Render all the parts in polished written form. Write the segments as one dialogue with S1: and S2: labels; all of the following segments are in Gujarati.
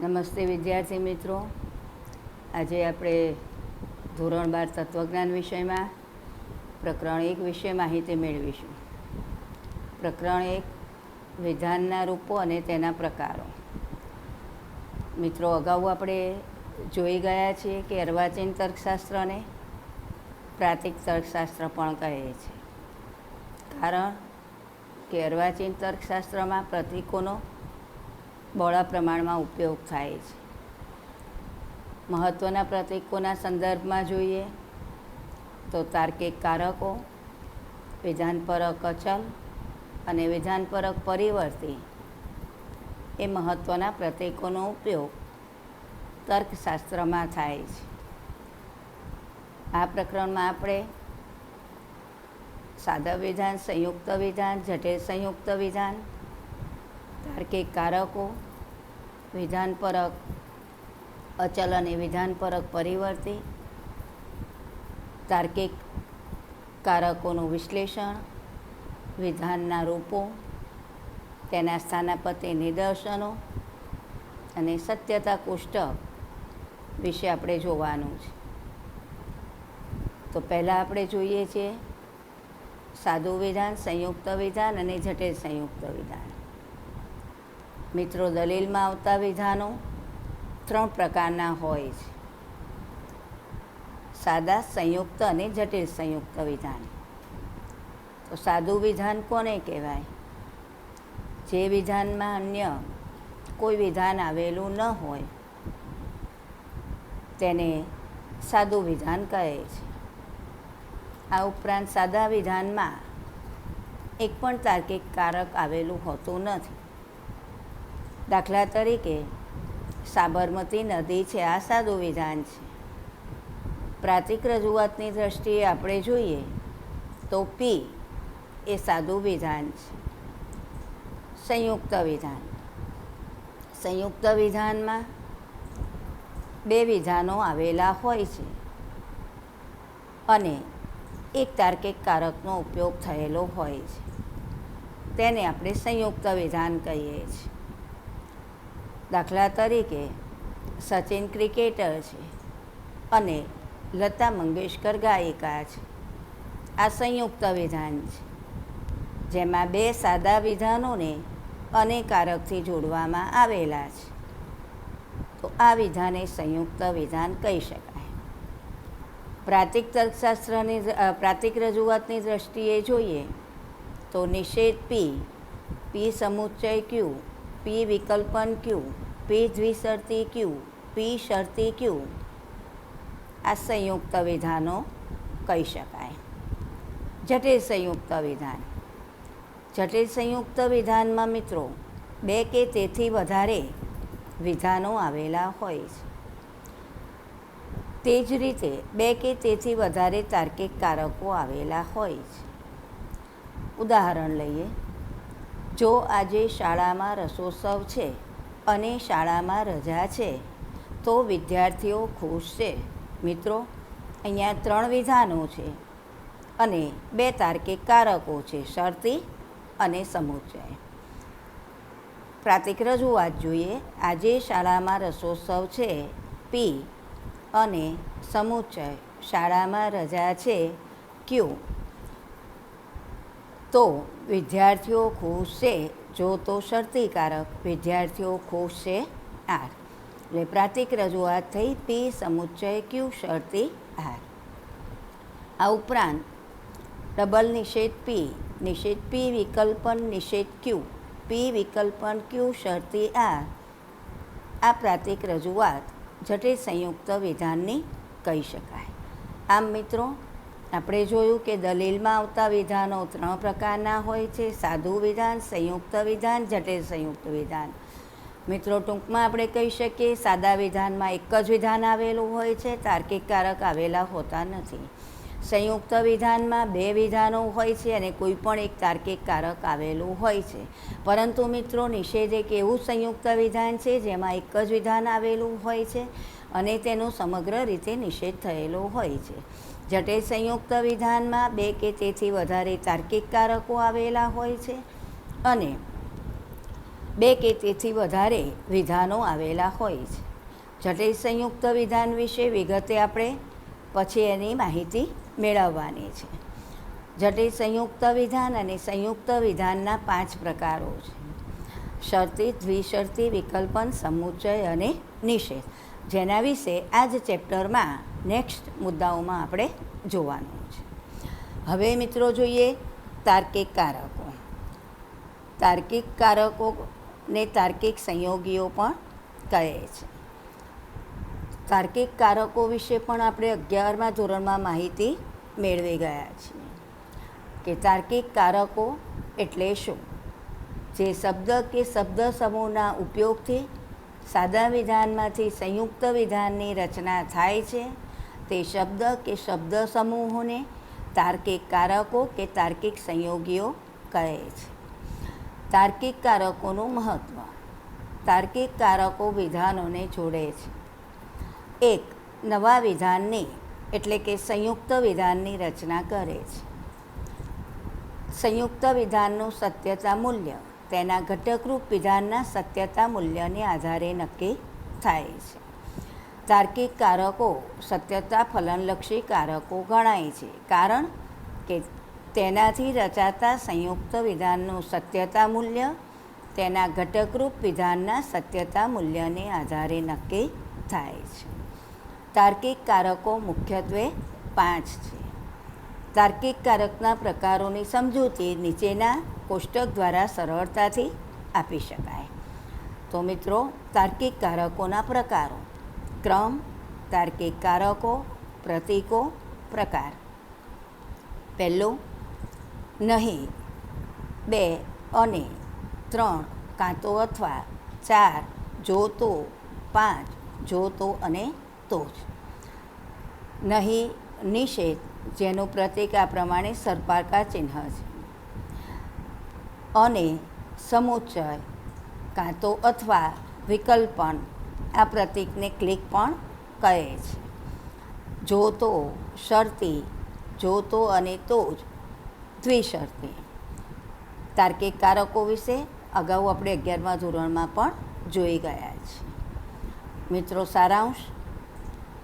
S1: નમસ્તે વિદ્યાર્થી મિત્રો. આજે આપણે ધોરણ 12 તત્વજ્ઞાન વિષયમાં પ્રકરણ 1 વિશે માહિતી મેળવીશું. પ્રકરણ 1 વિધાનના રૂપો અને તેના પ્રકારો. મિત્રો, અગાઉ આપણે જોઈ ગયા છીએ કે અર્વાચીન તર્કશાસ્ત્રને પ્રાતિક તર્કશાસ્ત્ર પણ કહે છે, કારણ કે અર્વાચીન તર્કશાસ્ત્રમાં પ્રતીકોનો બહોળા પ્રમાણમાં ઉપયોગ થાય છે. મહત્ત્વના પ્રતીકોના સંદર્ભમાં જોઈએ તો તાર્કિક કારકો, વિધાનપરક અચલ અને વિધાનપરક પરિવર્તી એ મહત્ત્વના પ્રતીકોનો ઉપયોગ તર્કશાસ્ત્રમાં થાય છે. આ પ્રકરણમાં આપણે સાદા વિધાન, સંયુક્ત વિધાન, જટિલ સંયુક્ત વિધાન, તાર્કિક કારકો, વિધાનપરક અચલ અને વિધાનપરક પરિવર્તી, તાર્કિક કારકોનું વિશ્લેષણ, વિધાનના રૂપો, તેના સ્થાનાપતિ નિદર્શનો અને સત્યતા કોષ્ટક વિશે આપણે જોવાનું છે. તો પહેલાં આપણે જોઈએ છીએ સાદું વિધાન, સંયુક્ત વિધાન અને જટિલ સંયુક્ત વિધાન. મિત્રો, દલીલમાં આવતા વિધાનો 3 પ્રકારના હોય છે: સાદા, સંયુક્ત અને જટિલ સંયુક્ત વિધાન. તો સાદું વિધાન કોને કહેવાય? જે વિધાનમાં અન્ય કોઈ વિધાન આવેલું ન હોય તેને સાદું વિધાન કહે છે. આ ઉપરાંત સાદા વિધાનમાં એક પણ તાર્કિક કારક આવેલું હોતું નથી. દાખલા તરીકે સાબરમતી નદી છે, આ સાદું વિધાન છે. પ્રાતિક રજૂઆતની દૃષ્ટિએ આપણે જોઈએ તો પી એ સાદું વિધાન છે. સંયુક્ત વિધાન. સંયુક્ત વિધાનમાં 2 વિધાનો આવેલા હોય છે અને એક તાર્કિક કારકનો ઉપયોગ થયેલો હોય છે. તેને આપણે સંયુક્ત વિધાન કહીએ છીએ. દાખલા તરીકે સચિન ક્રિકેટર છે અને લતા મંગેશકર ગાયિકા છે. આ સંયુક્ત વિધાન છે, જેમાં 2 સાદા વિધાનોને અને કારકથી જોડવામાં આવેલા છે. તો આ વિધાને સંયુક્ત વિધાન કહી શકાય. પ્રાતિક તર્કશાસ્ત્રની પ્રાતિક રજૂઆતની દૃષ્ટિએ જોઈએ તો નિષેધ પી, પી સમુચ્ચય ક્યુ, પી વિકલ્પન ક્યુ, પી દ્વિશર્તી ક્યુ, પી શર્તી ક્યુ, આ સંયુક્ત વિધાનો કહી શકાય. જટિલ સંયુક્ત વિધાન. જટિલ સંયુક્ત વિધાનમાં મિત્રો 2 કે તેથી વધારે વિધાનો આવેલા હોય છે. તે જ રીતે 2 કે તેથી વધારે તાર્કિક કારકો આવેલા હોય છે. ઉદાહરણ લઈએ. જો આજે શાળામાં રસોત્સવ છે અને શાળામાં રજા છે તો વિદ્યાર્થીઓ ખુશ છે. મિત્રો, અહીંયા 3 વિધાનો છે અને 2 તાર્કિક કારકો છે, શરતી અને સમુચ્ચય. પ્રાતિક રજૂઆત જોઈએ. આજે શાળામાં રસોત્સવ છે પી અને સમુચ્ચય શાળામાં રજા છે ક્યુ. તો વિદ્યાર્થીઓ ખુશ છે જો તો શરતી કારક, વિદ્યાર્થીઓ ખુશ છે આર. એટલે પ્રાતિક રજૂઆત થઈ પી સમુચ્ચય ક્યુ શરતી આર. આ ઉપરાંત ડબલ નિષેધ પી વિકલ્પન નિષેધ ક્યુ, પી વિકલ્પન ક્યુ શરતી આર. આ પ્રાતિક રજૂઆત જટિલ સંયુક્ત વિધાનની કહી શકાય. આમ મિત્રો, આપણે જોયું કે દલીલમાં આવતા વિધાનો 3 પ્રકારના હોય છે: સાદું વિધાન, સંયુક્ત વિધાન, જટિલ સંયુક્ત વિધાન. મિત્રો, ટૂંકમાં આપણે કહી શકીએ સાદા વિધાનમાં એક જ વિધાન આવેલું હોય છે, તાર્કિક કારક આવેલા હોતા નથી. સંયુક્ત વિધાનમાં 2 વિધાનો હોય છે અને કોઈ પણ એક તાર્કિક કારક આવેલું હોય છે. પરંતુ મિત્રો, નિષેધ એક એવું સંયુક્ત વિધાન છે જેમાં એક જ વિધાન આવેલું હોય છે અને તેનો સમગ્ર રીતે નિષેધ થયેલો હોય છે. જટિલ સંયુક્ત વિધાનમાં 2 કે તેથી વધારે તાર્કિક કારકો આવેલા હોય છે અને 2 કે તેથી વધારે વિધાનો આવેલા હોય છે. જટિલ સંયુક્ત વિધાન વિશે વિગતે આપણે પછી એની માહિતી મેળવવાની છે. જટિલ સંયુક્ત વિધાન અને સંયુક્ત વિધાનના 5 પ્રકારો છે: શરતી, દ્વિશરતી, વિકલ્પન, સમુચ્ચય અને નિષેધ, જેના વિશે આ જ ચેપ્ટરમાં નેક્સ્ટ મુદ્દાઓમાં આપણે જોવાનું છે. હવે મિત્રો જોઈએ તાર્કિક કારકો. તાર્કિક કારકોને તાર્કિક સંયોગીઓ પણ કહે છે. તાર્કિક કારકો વિશે પણ આપણે 11મા ધોરણમાં માહિતી મેળવી ગયા છીએ કે તાર્કિક કારકો એટલે શું. જે શબ્દ કે શબ્દ સમૂહના ઉપયોગથી સાદા વિધાનમાંથી સંયુક્ત વિધાનની રચના થાય છે તે શબ્દ કે શબ્દ સમૂહોને તાર્કિક કારકો કે તાર્કિક સંયોગીઓ કહે છે. તાર્કિક કારકોનું મહત્ત્વ. તાર્કિક કારકો વિધાનોને જોડે છે. 1. નવા વિધાનની એટલે કે સંયુક્ત વિધાનની રચના કરે છે. સંયુક્ત વિધાનનું સત્યતા મૂલ્ય તેના ઘટકરૂપ વિધાનના સત્યતા મૂલ્યને આધારે નક્કી થાય છે. તાર્કિક કારકો સત્યતા ફલનલક્ષી કારકો ગણાય છે, કારણ કે તેનાથી રચાતા સંયુક્ત વિધાનનું સત્યતા મૂલ્ય તેના ઘટકરૂપ વિધાનના સત્યતા મૂલ્યને આધારે નક્કી થાય છે. તાર્કિક કારકો મુખ્યત્વે 5 છે. તાર્કિક કારકના પ્રકારોની સમજૂતી નીચેના કોષ્ટક દ્વારા સરળતાથી આપી શકાય. તો મિત્રો, તાર્કિક કારકોના પ્રકારો. ક્રમ, તાર્કિક કારકો, પ્રતીકો, પ્રકાર. પહેલું, નહીં, 2 અને 3 કાં તો અથવા, 4 જો તો, 5 જો તો અને તો જ. નહીં, નિષેધ, જેનું પ્રતીક આ પ્રમાણે સર્પાકાર ચિહ્ન છે. અને સમુચ્ચય કાં તો અથવા વિકલ્પન, આ પ્રતીકને ક્લિક પણ કહે છે. જો તો, શરતી, જો તો અને તો જ, દ્વિશરતી. તાર્કિક કારકો વિશે અગાઉ આપણે 11મા ધોરણમાં પણ જોઈ ગયા છીએ. મિત્રો, સારાંશ.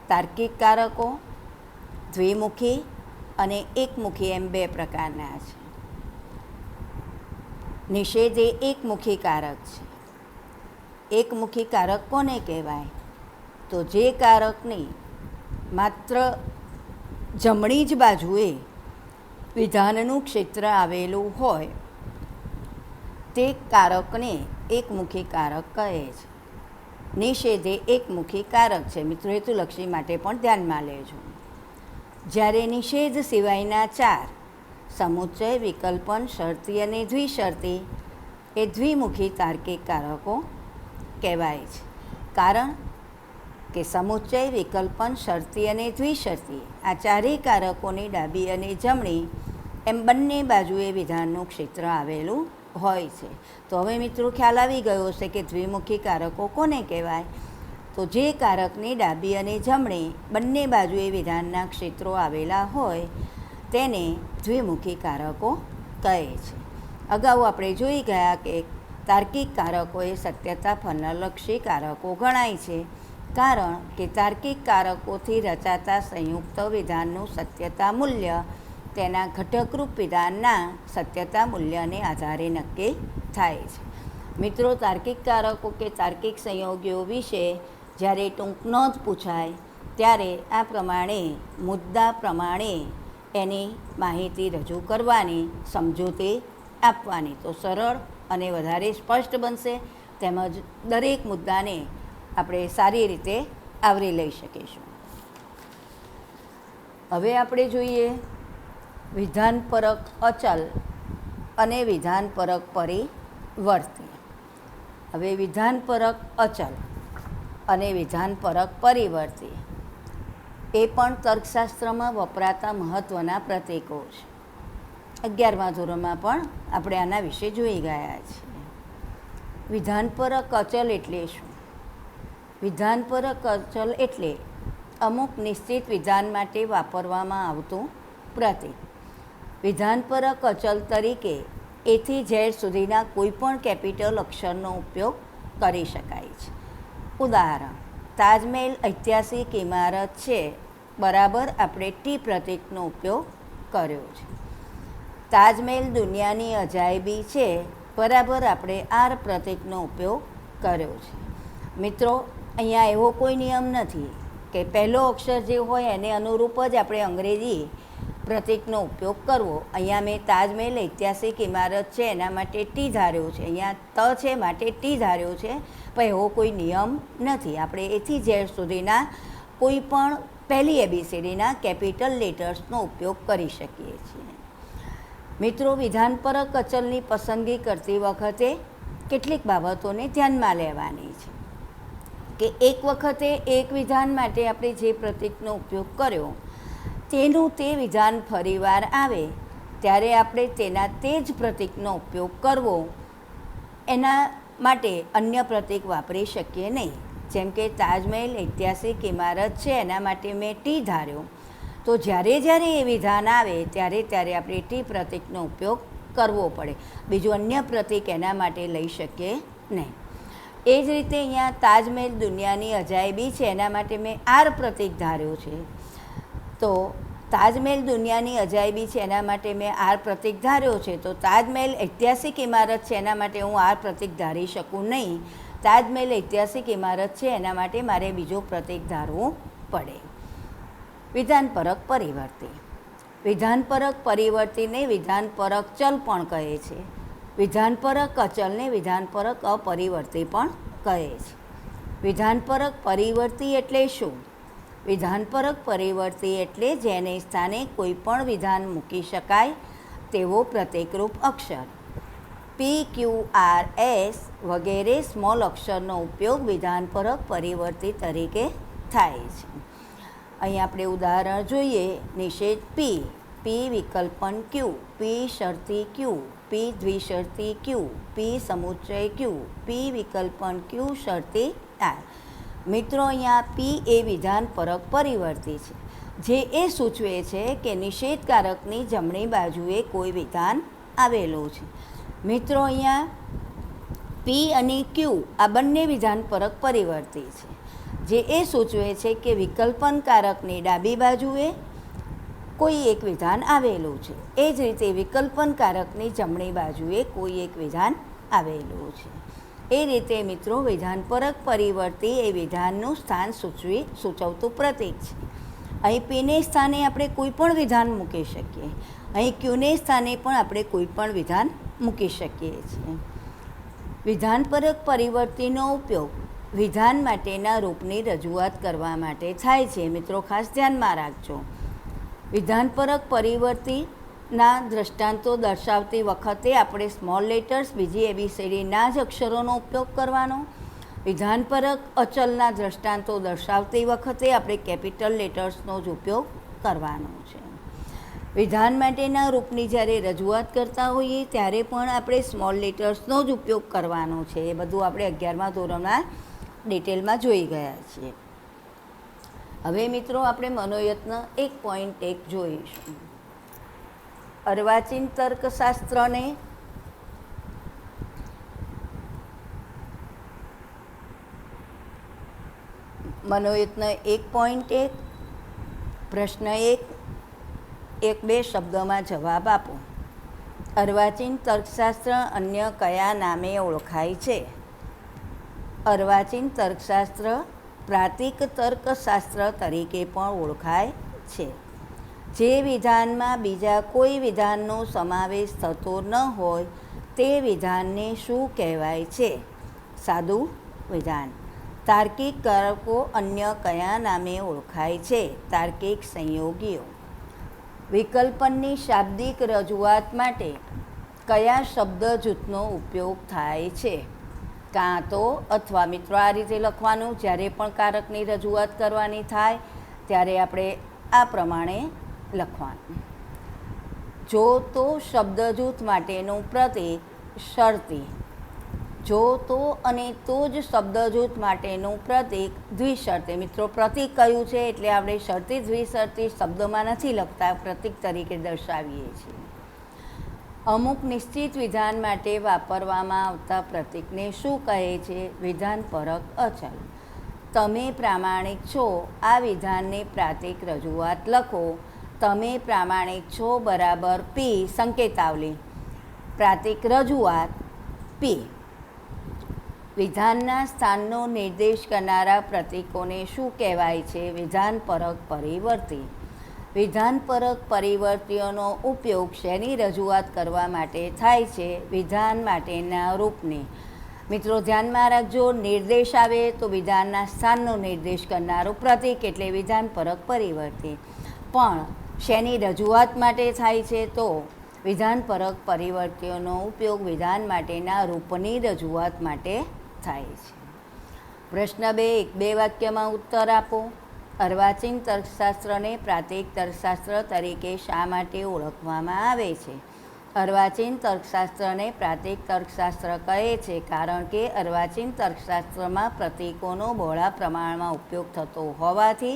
S1: તાર્કિક કારકો દ્વિમુખી અને એકમુખી એમ 2 પ્રકારના છે. નિષેધ એ એકમુખી કારક છે. એકમુખી કારક કોને કહેવાય? તો જે કારકની માત્ર જમણી જ બાજુએ વિધાનનું ક્ષેત્ર આવેલું હોય તે કારકને એકમુખી કારક કહે છે. નિષેધ એ એકમુખી કારક છે. મિત્રો, હેતુલક્ષી માટે પણ ધ્યાનમાં લેજો. જ્યારે નિષેધ સિવાયના 4 સમુચ્ચય, વિકલ્પન, શરતી અને દ્વિશરતી એ દ્વિમુખી તાર્કિક કારકો કહેવાય છે. કારણ કે સમુચ્ચય, વિકલ્પન, શરતી અને દ્વિશરતી આ ચારેય કારકોની ડાબી અને જમણી એમ બંને બાજુએ વિધાનનું ક્ષેત્ર આવેલું હોય છે. તો હવે મિત્રો ખ્યાલ આવી ગયો છે કે દ્વિમુખી કારકો કોને કહેવાય. તો જે કારકની ડાબી અને જમણી બંને બાજુએ વિધાનના ક્ષેત્રો આવેલા હોય તેને દ્વિમુખી કારકો કહે છે. અગાઉ આપણે જોઈ ગયા કે તાર્કિક કારકો એ સત્યતા ફલનલક્ષી કારકો ગણાય છે, કારણ કે તાર્કિક કારકોથી રચાતા સંયુક્ત વિધાનનું સત્યતા મૂલ્ય તેના ઘટકરૂપ વિધાનના સત્યતા મૂલ્યને આધારે નક્કી થાય છે. મિત્રો, તાર્કિક કારકો કે તાર્કિક સંયોગીઓ વિશે જ્યારે ટૂંક નોંધ પૂછાય ત્યારે આ પ્રમાણે મુદ્દા પ્રમાણે એની માહિતી રજૂ કરવાની, સમજૂતી આપવાની. તો સરળ અને વધારે સ્પષ્ટ બનશે, તેમજ દરેક મુદ્દાને આપણે સારી રીતે આવરી લઈ શકીશું. હવે આપણે જોઈએ વિધાનપરક અચલ અને વિધાનપરક પરિવર્તી. હવે વિધાનપરક અચલ અને વિધાનપરક પરિવર્તી એ પણ તર્કશાસ્ત્રમાં વપરાતા મહત્ત્વના પ્રતીકો છે. 11મા ધોરણમાં પણ આપણે આના વિશે જોઈ ગયા છીએ. વિધાનપરક અચલ એટલે શું? વિધાનપરક અચલ એટલે અમુક નિશ્ચિત વિધાન માટે વાપરવામાં આવતું પ્રતીક. વિધાનપરક અચલ તરીકે એથી ઝેડ સુધીના કોઈપણ કેપિટલ અક્ષરનો ઉપયોગ કરી શકાય છે. ઉદાહરણ, તાજમહેલ ઐતિહાસિક ઇમારત છે બરાબર આપણે ટી પ્રતીકનો ઉપયોગ કર્યો છે. તાજમહેલ દુનિયાની અજાયબી છે બરાબર આપણે આર પ્રતીકનો ઉપયોગ કર્યો છે. મિત્રો, અહીંયા એવો કોઈ નિયમ નથી કે પહેલો અક્ષર જે હોય એને અનુરૂપ જ આપણે અંગ્રેજી પ્રતીકનો ઉપયોગ કરવો. અહીંયા મેં તાજમહેલ ઐતિહાસિક ઇમારત છે એના માટે ટી ધાર્યો છે, અહીંયા ત છે માટે ટી ધાર્યો છે, પણ એવો કોઈ નિયમ નથી. આપણે એથી ઝેડ સુધીના કોઈ પણ પહેલી એબીસીડીના કેપિટલ લેટર્સનો ઉપયોગ કરી શકીએ છીએ. મિત્રો, વિધાનપરક અચલની પસંદગી કરતી વખતે કેટલીક બાબતોને ધ્યાનમાં લેવાની છે કે એક વખતે એક વિધાન માટે આપણે જે પ્રતીકનો ઉપયોગ કર્યો તેનું તે વિધાન ફરીવાર આવે ત્યારે આપણે તે જ પ્રતીકનો ઉપયોગ કરવો. એના માટે અન્ય પ્રતીક વાપરી શકીએ નહીં. જેમ કે તાજમહેલ ઐતિહાસિક ઇમારત છે એના માટે મેં ટી ધાર્યો, તો જ્યારે એ વિધાન આવે ત્યારે આપણે ટી પ્રતીકનો ઉપયોગ કરવો પડે, બીજું અન્ય પ્રતીક એના માટે લઈ શકીએ નહીં. એ જ રીતે અહીંયા તાજમહેલ દુનિયાની અજાયબી છે એના માટે મેં આર પ્રતીક ધાર્યો છે, તો તાજમહેલ દુનિયાની અજાયબી છે એના માટે મેં આર પ્રતીક ધાર્યો છે, તો તાજમહેલ ઐતિહાસિક ઇમારત છે એના માટે હું આર પ્રતીક ધારી શકું નહીં. તાજમહેલ ઐતિહાસિક ઇમારત છે એના માટે મારે બીજો પ્રતીક ધારવું પડે. વિધાનપરક પરિવર્તી. વિધાનપરક પરિવર્તીને વિધાનપરક ચલ પણ કહે છે. વિધાનપરક અચલને વિધાનપરક અપરિવર્તી પણ કહે છે. વિધાનપરક પરિવર્તી એટલે શું? વિધાનપરક પરિવર્તી એટલે જેને સ્થાને કોઈ પણ વિધાન મૂકી શકાય તેવો પ્રતીકરૂપ અક્ષર. પી, ક્યુ, આર, એસ વગેરે સ્મોલ અક્ષરનો ઉપયોગ વિધાનપરક પરિવર્તી તરીકે થાય છે. અહીં આપણે ઉદાહરણ જોઈએ. નિષેધ પી, પી વિકલ્પન ક્યુ, પી શરતી ક્યુ, પી દ્વિશરતી ક્યુ, પી સમુચ્ચય ક્યુ, પી વિકલ્પન ક્યુ શરતી આર. મિત્રો, અહીંયા પી એ વિધાનપરક પરિવર્તી છે, જે એ સૂચવે છે કે નિષેધકારકની જમણી બાજુએ કોઈ વિધાન આવેલું છે. મિત્રો, અહીંયા પી અને ક્યુ આ બંને વિધાનપરક પરિવર્તી છે, જે એ સૂચવે છે કે વિકલ્પનકારકની ડાબી બાજુએ કોઈ એક વિધાન આવેલું છે. એ જ રીતે વિકલ્પનકારકની જમણી બાજુએ કોઈ એક વિધાન આવેલું છે. એ રીતે મિત્રો, વિધાનપરક પરિવર્તી એ વિધાનનું સ્થાન સૂચવતું પ્રતીક છે. અહીં પીને સ્થાને આપણે કોઈ પણ વિધાન મૂકી શકીએ, અહીં ક્યુને સ્થાને પણ આપણે કોઈ પણ વિધાન મૂકી શકીએ છીએ. વિધાનપરક પરિવર્તીનો ઉપયોગ વિધાન માટેના રૂપની રજૂઆત કરવા માટે થાય છે. મિત્રો, ખાસ ધ્યાનમાં રાખજો. વિધાનપરક પરિવર્તીના દ્રષ્ટાંતો દર્શાવતી વખતે આપણે સ્મોલ લેટર્સ, બીજી એબીસીડીના જ અક્ષરોનો ઉપયોગ કરવાનો. વિધાનપરક અચલના દ્રષ્ટાંતો દર્શાવતી વખતે આપણે કેપિટલ લેટર્સનો જ ઉપયોગ કરવાનો છે. વિધાન માટેના રૂપની જ્યારે રજૂઆત કરતા હોઈએ ત્યારે પણ આપણે સ્મોલ લેટર્સનો જ ઉપયોગ કરવાનો છે. એ બધું આપણે 11મા ધોરણમાં ડિટેલમાં જોઈ ગયા છીએ. હવે મિત્રો, આપણે મનોયત્ન 1.1 જોઈશું. અર્વાચીન તર્કશાસ્ત્રને મનોયત્ન 1.1 પ્રશ્ન 1-2 શબ્દોમાં જવાબ આપો. અર્વાચીન તર્કશાસ્ત્ર અન્ય કયા નામે ઓળખાય છે? અર્વાચીન તર્કશાસ્ત્ર પ્રાતિક તર્કશાસ્ત્ર તરીકે પણ ઓળખાય છે. જે વિધાનમાં બીજા કોઈ વિધાનનો સમાવેશ થતો ન હોય તે વિધાનને શું કહેવાય છે? સાદું વિધાન. તાર્કિક કારકો અન્ય કયા નામે ઓળખાય છે? તાર્કિક સંયોગીઓ. વિકલ્પનની શાબ્દિક રજૂઆત માટે કયા શબ્દ જૂથનો ઉપયોગ થાય છે? કાં તો અથવા. મિત્રો, આ રીતે લખવાનું. જ્યારે પણ કારકની રજૂઆત કરવાની થાય ત્યારે આપણે આ પ્રમાણે લખવાનું. જો તો શબ્દ જૂથ માટેનું પ્રતીક શરતી. જો તો અને તો જ શબ્દ જૂથ માટેનું પ્રતીક દ્વિશરતી. મિત્રો, પ્રતીક કયું છે એટલે આપણે શરતી દ્વિશરતી શબ્દમાં નથી લખતા, પ્રતીક તરીકે દર્શાવીએ છીએ. અમુક નિશ્ચિત વિધાન માટે વાપરવામાં આવતા પ્રતીકને શું કહે છે? વિધાનપરક અચલ. તમે પ્રામાણિક છો આ વિધાનની પ્રાતિક રજૂઆત લખો. તમે પ્રામાણિક છો બરાબર પી સંકેતાવલી. પ્રાતિક રજૂઆત પી. વિધાનના સ્થાનનો નિર્દેશ કરનારા પ્રતીકોને શું કહેવાય છે? વિધાનપરક પરિવર્તી. વિધાનપરક પરિવર્તીઓનો ઉપયોગ શેની રજૂઆત કરવા માટે થાય છે? વિધાન માટેના રૂપની. મિત્રો ધ્યાનમાં રાખજો, નિર્દેશ આવે તો વિધાનના સ્થાનનો નિર્દેશ કરનારું પ્રતીક એટલે વિધાનપરક પરિવર્તી. પણ શેની રજૂઆત માટે થાય છે? તો વિધાનપરક પરિવર્તીઓનો ઉપયોગ વિધાન માટેના રૂપની રજૂઆત માટે થાય છે. પ્રશ્ન 2, 1-2 વાક્યમાં ઉત્તર આપો. અર્વાચીન તર્કશાસ્ત્રને પ્રાતિક તર્કશાસ્ત્ર તરીકે શા માટે ઓળખવામાં આવે છે? અર્વાચીન તર્કશાસ્ત્રને પ્રાતિક તર્કશાસ્ત્ર કહે છે કારણ કે અર્વાચીન તર્કશાસ્ત્રમાં પ્રતીકોનો બહોળા પ્રમાણમાં ઉપયોગ થતો હોવાથી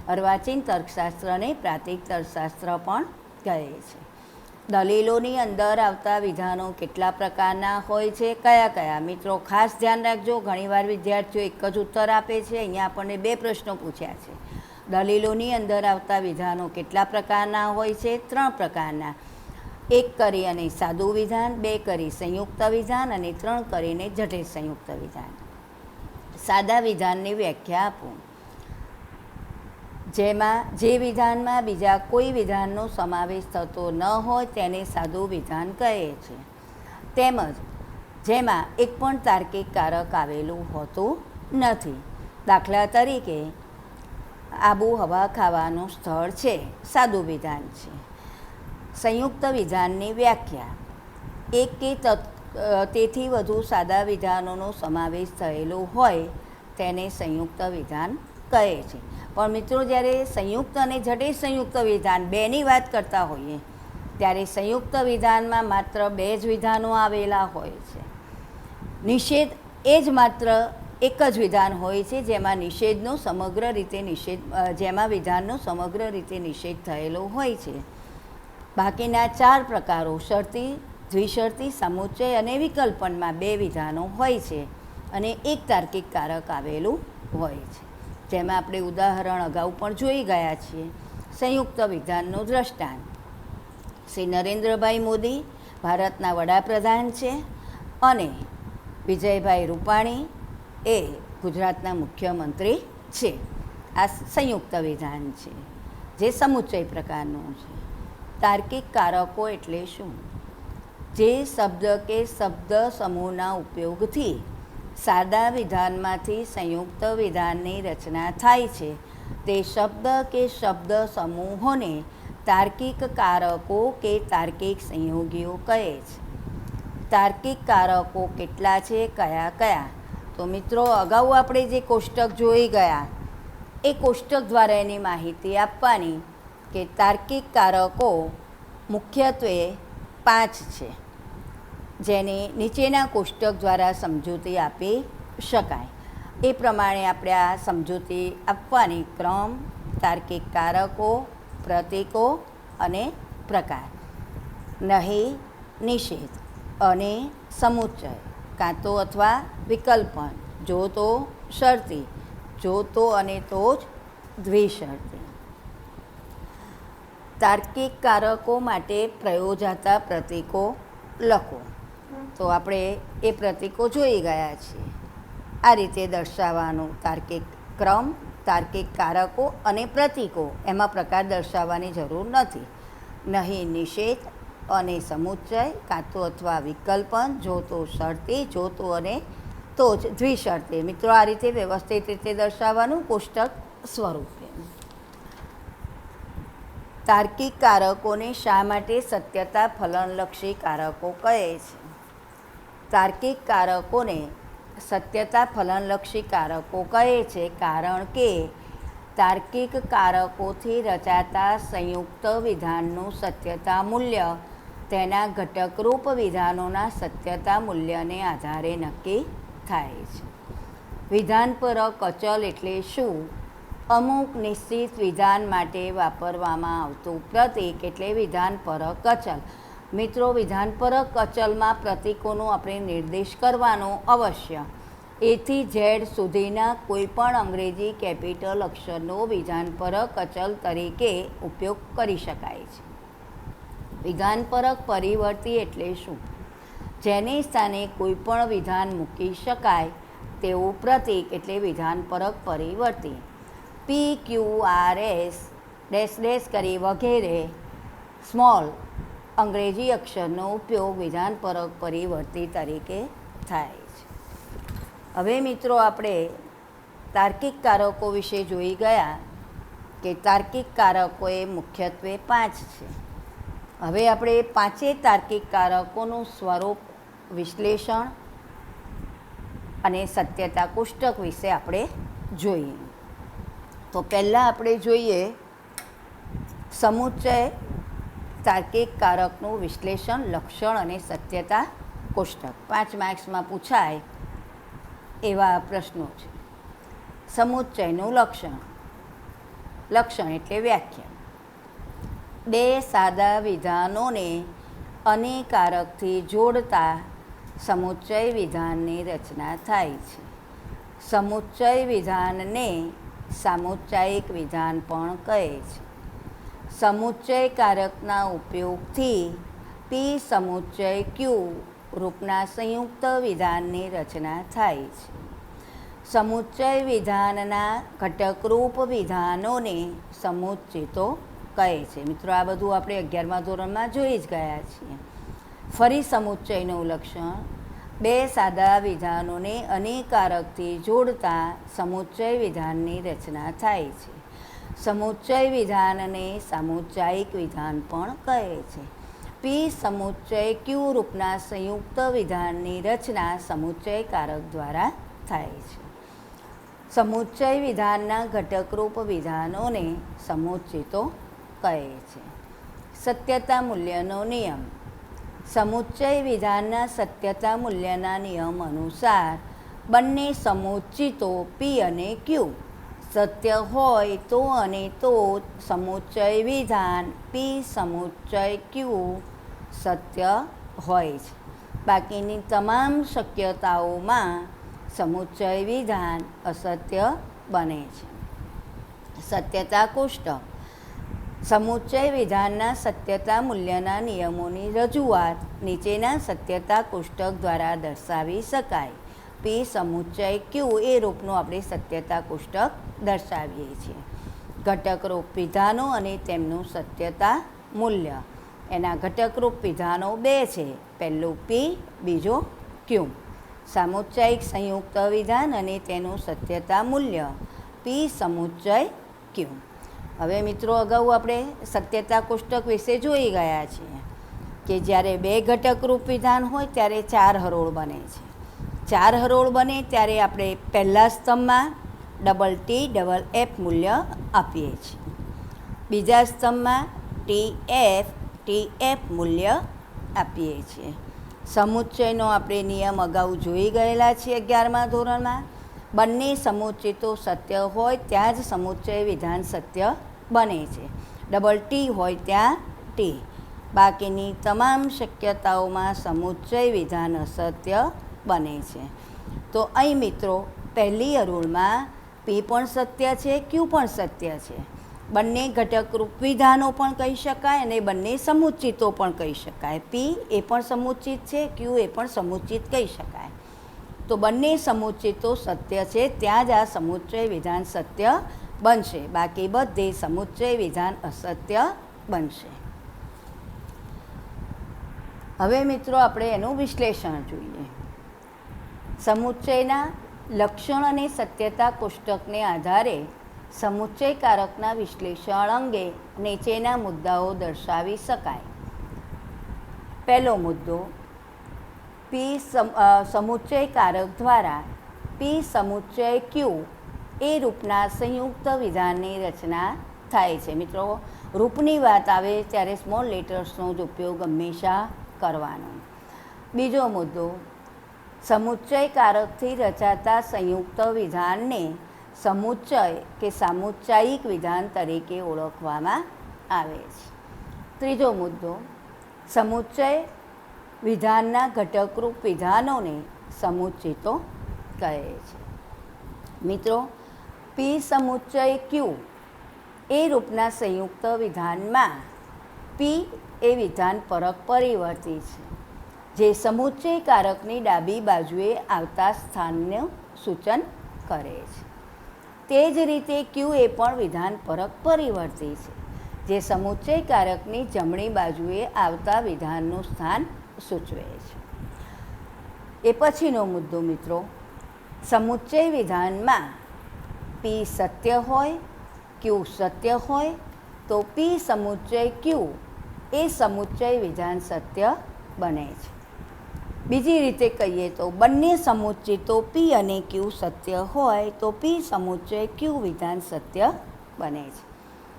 S1: અર્વાચીન તર્કશાસ્ત્રને પ્રાતિક તર્કશાસ્ત્ર પણ કહે છે. દલીલોની અંદર આવતા વિધાનો કેટલા પ્રકારના હોય છે? કયા કયા? મિત્રો ખાસ ધ્યાન રાખજો, ઘણીવાર વિદ્યાર્થીઓ એક જ ઉત્તર આપે છે. અહીંયા આપણને 2 પ્રશ્નો પૂછ્યા છે. દલીલોની અંદર આવતા વિધાનો કેટલા પ્રકારના હોય છે? 3 પ્રકારના. 1 કરી અને સાદું વિધાન, 2 કરી સંયુક્ત વિધાન અને 3 કરીને જટિલ સંયુક્ત વિધાન. સાદા વિધાનની વ્યાખ્યા આપો. જેમાં જે વિધાનમાં બીજા કોઈ વિધાનનો સમાવેશ થતો ન હોય તેને સાદું વિધાન કહે છે. તેમજ જેમાં એક પણ તાર્કિક કારક આવેલું હોતું નથી. દાખલા તરીકે આબોહવા ખાવાનું સ્થળ છે, સાદું વિધાન છે. સંયુક્ત વિધાનની વ્યાખ્યા. 1 કે તેથી વધુ સાદા વિધાનોનો સમાવેશ થયેલો હોય તેને સંયુક્ત વિધાન કહે છે. પણ મિત્રો જ્યારે સંયુક્ત અને જટિલ સંયુક્ત વિધાન 2ની વાત કરતા હોઈએ ત્યારે સંયુક્ત વિધાનમાં માત્ર 2 જ વિધાનો આવેલા હોય છે. નિષેધ એ જ માત્ર એક જ વિધાન હોય છે જેમાં વિધાનનો સમગ્ર રીતે નિષેધ થયેલો હોય છે. બાકીના 4 પ્રકારો શરતી, દ્વિશરતી, સમુચ્ચય અને વિકલ્પનમાં 2 વિધાનો હોય છે અને એક તાર્કિક કારક આવેલું હોય છે. જેમાં આપણે ઉદાહરણ અગાઉ પણ જોઈ ગયા છીએ. સંયુક્ત વિધાનનું દ્રષ્ટાંત. શ્રી નરેન્દ્રભાઈ મોદી ભારતના વડાપ્રધાન છે અને વિજયભાઈ રૂપાણી એ ગુજરાતના મુખ્યમંત્રી છે. આ સંયુક્ત વિધાન છે જે સમુચ્ચય પ્રકારનું છે. તાર્કિક કારકો એટલે શું? જે શબ્દ કે શબ્દ સમૂહના ઉપયોગથી સાદા વિધાનમાંથી સંયુક્ત વિધાનની રચના થાય છે તે શબ્દ કે શબ્દ સમૂહોને તાર્કિક કારકો કે તાર્કિક સંયોગીઓ કહે છે. તાર્કિક કારકો કેટલા છે? કયા કયા? તો મિત્રો અગાઉ આપણે જે કોષ્ટક જોઈ ગયા એ કોષ્ટક દ્વારા એની માહિતી આપવાની કે તાર્કિક કારકો મુખ્યત્વે 5 છે જેને નીચેના કોષ્ટક દ્વારા સમજૂતી આપી શકાય. એ પ્રમાણે આપણે આ સમજૂતી આપવાની. ક્રમ, તાર્કિક કારકો, પ્રતીકો અને પ્રકાર. નહીં, નિષેધ અને સમુચ્ચય, કાં તો અથવા વિકલ્પન, જો તો શરતી, જો તો અને તો જ દ્વિશરતી. તાર્કિક કારકો માટે પ્રયોજાતા પ્રતીકો લખો. તો આપણે એ પ્રતીકો જોઈ ગયા છીએ. આ રીતે દર્શાવવાનું. તાર્કિક ક્રમ, તાર્કિક કારકો અને પ્રતીકો, એમાં પ્રકાર દર્શાવવાની જરૂર નથી. નહીં, નિષેધ અને સમુચ્ચય, કાં તો અથવા વિકલ્પન, જો તો શરતી, જો તો અને તો જ દ્વિશરતી. મિત્રો આ રીતે વ્યવસ્થિત રીતે દર્શાવવાનું કોષ્ટક સ્વરૂપે. તાર્કિક કારકોને શા માટે સત્યતા ફલનલક્ષી કારકો કહે છે? તાર્કિક કારકોને સત્યતા ફલનલક્ષી કારકો કહે છે કારણ કે તાર્કિક કારકોથી રચાતા સંયુક્ત વિધાનનું સત્યતા મૂલ્ય તેના ઘટકરૂપ વિધાનોના સત્યતા મૂલ્યને આધારે નક્કી થાય છે. વિધાનપરક અચલ એટલે શું? અમુક નિશ્ચિત વિધાન માટે વાપરવામાં આવતું પ્રતીક એટલે વિધાનપરક અચલ. મિત્રો વિધાનપરક અચલમાં પ્રતીકોનો આપણે નિર્દેશ કરવાનો અવશ્ય. એથી ઝેડ સુધીના કોઈપણ અંગ્રેજી કેપિટલ અક્ષરનો વિધાનપરક અચલ તરીકે ઉપયોગ કરી શકાય છે. વિધાનપરક પરિવર્તી એટલે શું? જેની સ્થાને કોઈપણ વિધાન મૂકી શકાય તેવું પ્રતીક એટલે વિધાનપરક પરિવર્તી. P Q R S dash dash કરી વગેરે સ્મોલ અંગ્રેજી અક્ષરનો ઉપયોગ વિધાનપરક પરિવર્તી તરીકે થાય છે. હવે મિત્રો આપણે તાર્કિક કારકો વિશે જોઈ ગયા કે તાર્કિક કારકો એ મુખ્યત્વે 5 છે. હવે આપણે પાંચેય તાર્કિક કારકોનું સ્વરૂપ, વિશ્લેષણ અને સત્યતા કોષ્ટક વિશે આપણે જોઈએ. તો પહેલાં આપણે જોઈએ સમુચ્ચય તાર્કિક કારકનું વિશ્લેષણ, લક્ષણ અને સત્યતા કોષ્ટક. 5 માર્ક્સમાં પૂછાય એવા પ્રશ્નો છે. સમુચ્ચયનું લક્ષણ. લક્ષણ એટલે વ્યાખ્યા. બે સાદા વિધાનોને અનેકારકથી જોડતા સમુચ્ચય વિધાનની રચના થાય છે. સમુચ્ચય વિધાનને સામુચ્ચાયિક વિધાન પણ કહે છે. સમુચ્ચય કારકના ઉપયોગથી પી સમુચ્ચય ક્યુ રૂપના સંયુક્ત વિધાનની રચના થાય છે. સમુચ્ચય વિધાનના ઘટકરૂપ વિધાનોને સમુચ્ચિતો કહે છે. મિત્રો આ બધું આપણે 11મા ધોરણમાં જોઈ જ ગયા છીએ. ફરી સમુચ્ચયનું લક્ષણ. બે સાદા વિધાનોને અનેકારકથી જોડતા સમુચ્ચય વિધાનની રચના થાય છે. સમુચ્ચય વિધાનને સામુચ્ચાયિક વિધાન પણ કહે છે. પી સમુચ્ચય ક્યુ રૂપના સંયુક્ત વિધાનની રચના સમુચ્ચય કારક દ્વારા થાય છે. સમુચ્ચય વિધાનના ઘટકરૂપ વિધાનોને સમુચ્ચિતો કહે છે. સત્યતા મૂલ્યનો નિયમ. સમુચ્ચય વિધાનના સત્યતા મૂલ્યના નિયમ અનુસાર બંને સમુચ્ચિતો પી અને ક્યુ સત્ય હોય તો અને તો સમુચ્ચય વિધાન પી સમુચ્ચય ક્યુ સત્ય હોય છે. બાકીની તમામ શક્યતાઓમાં સમુચ્ચય વિધાન અસત્ય બને છે. સત્યતા કોષ્ટક. સમુચ્ચય વિધાનના સત્યતા મૂલ્યના નિયમોની રજૂઆત નીચેના સત્યતા કોષ્ટક દ્વારા દર્શાવી શકાય. પી સમુચ્ચય ક્યુ એ રૂપનું આપણે સત્યતા કોષ્ટક દર્શાવીએ છીએ. ઘટકરૂપ વિધાનો અને તેમનું સત્યતા મૂલ્ય. એના ઘટકરૂપ વિધાનો 2 છે. પહેલું પી, બીજો ક્યુ. સામુચ્ચાયિક સંયુક્ત વિધાન અને તેનું સત્યતા મૂલ્ય પી સમુચ્ચય ક્યુ. હવે મિત્રો અગાઉ આપણે સત્યતા કોષ્ટક વિશે જોઈ ગયા છીએ કે જ્યારે 2 ઘટકરૂપ વિધાન હોય ત્યારે 4 હરોળ બને છે. 4 હરોળ બને ત્યારે આપણે પહેલા સ્તંભમાં ડબલ ટી ડબલ એફ મૂલ્ય આપીએ છીએ. બીજા સ્તંભમાં ટી એફ મૂલ્ય આપીએ છીએ. સમુચ્ચયનો આપણે નિયમ અગાઉ જોઈ ગયેલા છીએ 11મા ધોરણમાં. બંને સમુચ્ચિતો સત્ય હોય ત્યાં જ સમુચ્ચય વિધાન સત્ય બને છે. ડબલ ટી હોય ત્યાં ટી. બાકીની તમામ શક્યતાઓમાં સમુચ્ચય વિધાન અસત્ય બને છે. તો અહીં મિત્રો પહેલી હરોળમાં પી પણ સત્ય છે, ક્યુ પણ સત્ય છે. બંને ઘટકરૂપ વિધાનો પણ કહી શકાય અને બંને સમુચ્ચિતો પણ કહી શકાય. પી એ પણ સમુચ્ચિત છે, ક્યુ એ પણ સમુચ્ચિત કહી શકાય. તો બંને સમુચ્ચિતો સત્ય છે ત્યાં જ આ સમુચ્ચય વિધાન સત્ય બનશે. બાકી બધે સમુચ્ચય વિધાન અસત્ય બનશે. હવે મિત્રો આપણે એનું વિશ્લેષણ જોઈએ. સમુચ્ચયના લક્ષણ અને સત્યતા કોષ્ટકને આધારે સમુચ્ચય કારકના વિશ્લેષણ અંગે નીચેના મુદ્દાઓ દર્શાવી શકાય. પહેલો મુદ્દો. પી સમુચ્ચય કારક દ્વારા પી સમુચ્ચય ક્યુ એ રૂપના સંયુક્ત વિધાનની રચના થાય છે. મિત્રો રૂપની વાત આવે ત્યારે સ્મોલ લેટર્સનો જ ઉપયોગ હંમેશા કરવાનો. બીજો મુદ્દો. સમુચ્ચય કારકથી રચાતા સંયુક્ત વિધાનને સમુચ્ચય કે સામુચ્ચાયિક વિધાન તરીકે ઓળખવામાં આવે છે. ત્રીજો મુદ્દો. સમુચ્ચય વિધાનના ઘટકરૂપ વિધાનોને સમુચ્ચિતો કહે છે. મિત્રો, પી સમુચ્ચય ક્યુ એ રૂપના સંયુક્ત વિધાનમાં પી એ વિધાન પરક પરિવર્તી છે, જે સમુચ્ચય કારકની ડાબી બાજુએ આવતા સ્થાનનું સૂચન કરે છે. તે જ રીતે ક્યુ એ પણ વિધાન પરક પરિવર્તી છે, જે સમુચ્ચય કારકની જમણી બાજુએ આવતા વિધાનનું સ્થાન સૂચવે છે. એ પછીનો મુદ્દો મિત્રો, સમુચ્ચય વિધાનમાં પી સત્ય હોય, ક્યુ સત્ય હોય તો પી સમુચ્ચય ક્યુ એ સમુચ્ચય વિધાન સત્ય બને છે. બીજી રીતે કહીએ તો બંને સમુચ્ચિતો પી અને ક્યુ સત્ય હોય તો પી સમુચ્ચય ક્યુ વિધાન સત્ય બને છે.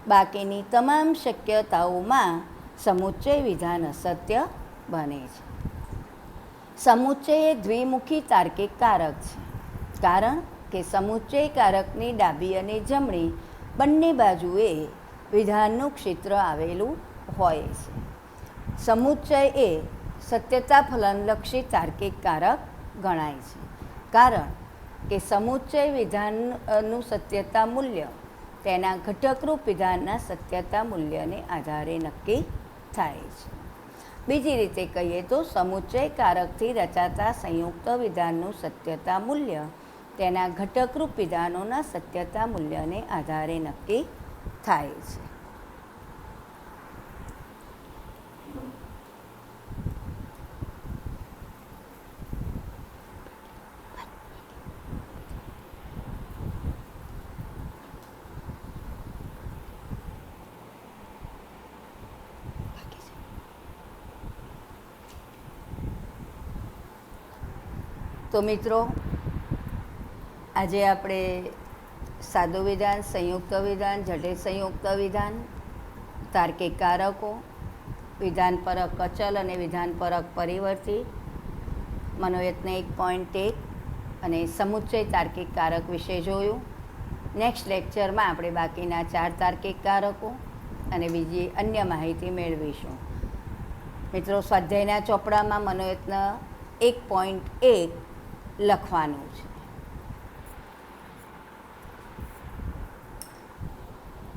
S1: બાકીની તમામ શક્યતાઓમાં સમુચ્ચય વિધાન અસત્ય બને છે. સમુચ્ચય એ દ્વિમુખી તાર્કિક કારક છે, કારણ કે સમુચ્ચય કારકની ડાબી અને જમણી બંને બાજુએ વિધાનનું ક્ષેત્ર આવેલું હોય છે. સમુચ્ચય એ સત્યતા ફલનલક્ષી તાર્કિક કારક ગણાય છે, કારણ કે સમુચ્ચય વિધાનનું સત્યતા મૂલ્ય તેના ઘટકરૂપ વિધાનના સત્યતા મૂલ્યને આધારે નક્કી થાય છે. બીજી રીતે કહીએ તો સમુચ્ચય કારકથી રચાતા સંયુક્ત વિધાનનું સત્યતા મૂલ્ય તેના ઘટકરૂપ વિધાનોના સત્યતા મૂલ્યને આધારે નક્કી થાય છે. તો મિત્રો, આજે આપણે સાદું વિધાન, સંયુક્ત વિધાન, જટિલ સંયુક્ત વિધાન, તાર્કિક કારકો, વિધાન પરક અચલ અને વિધાન પરક પરિવર્તી, મનોયત્ન 1.1 અને સમુચ્ચય તાર્કિક કારક વિશે જોયું. નેક્સ્ટ લેક્ચરમાં આપણે બાકીના 4 તાર્કિક કારકો અને બીજી અન્ય માહિતી મેળવીશું. મિત્રો, સ્વાધ્યાયના ચોપડામાં મનોયત્ન 1.1 લખવાનું છે.